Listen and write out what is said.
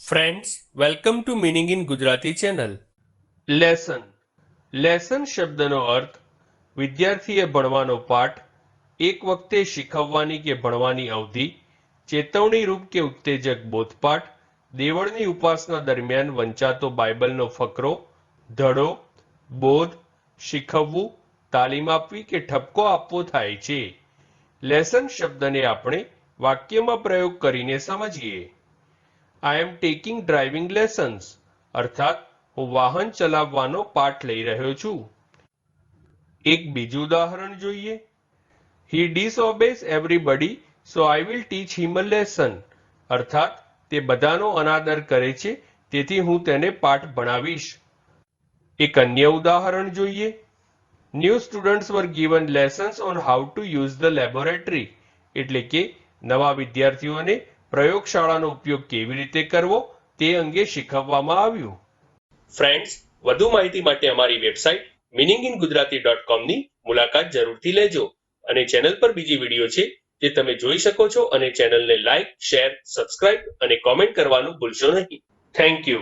Friends, welcome to meaning in Gujarati channel. Lesson શબ્દનો અર્થ વિદ્યાર્થીએ ભણવાનો પાઠ, એક વખતે શીખવવાની કે ભણવાની અવધિ, ચેતવણી રૂપ કે ઉત્તેજક બોધપાઠ, દેવળની ઉપાસના દરમિયાન વંચાતો બાઇબલનો ફકરો, ધડો, બોધ, શીખવવું, તાલીમ આપવી કે ઠપકો આપવો થાય છે. લેસન શબ્દને આપણે વાક્યમાં પ્રયોગ કરીને સમજીએ. આઈ એમ ટેકિંગ ડ્રાઇવિંગ લેસન્સ, અર્થાત હું વાહન ચલાવવાનો પાઠ લઈ રહ્યો છું. એક બીજું ઉદાહરણ જોઈએ. He disobeys everybody, so I will teach him a lesson, અર્થાત તે બધાનો અનાદર કરે છે, તેથી હું તેને પાઠ ભણાવીશ. એક અન્ય ઉદાહરણ જોઈએ. New students were given lessons on how to use the laboratory, એટલે કે નવા વિદ્યાર્થીઓને પ્રયોગશાળાનો ઉપયોગ કેવી રીતે કરવો તે અંગે શીખવવામાં આવ્યું. ફ્રેન્ડ્સ, વધુ માહિતી માટે અમારી વેબસાઇટ meaninginggujarati.com ની મુલાકાત જરૂરથી લેજો અને ચેનલ પર બીજી વિડીયો છે જે તમે જોઈ શકો છો અને ચેનલને લાઈક, શેર, સબસ્ક્રાઇબ અને કોમેન્ટ કરવાનું ભૂલશો નહીં. Thank you.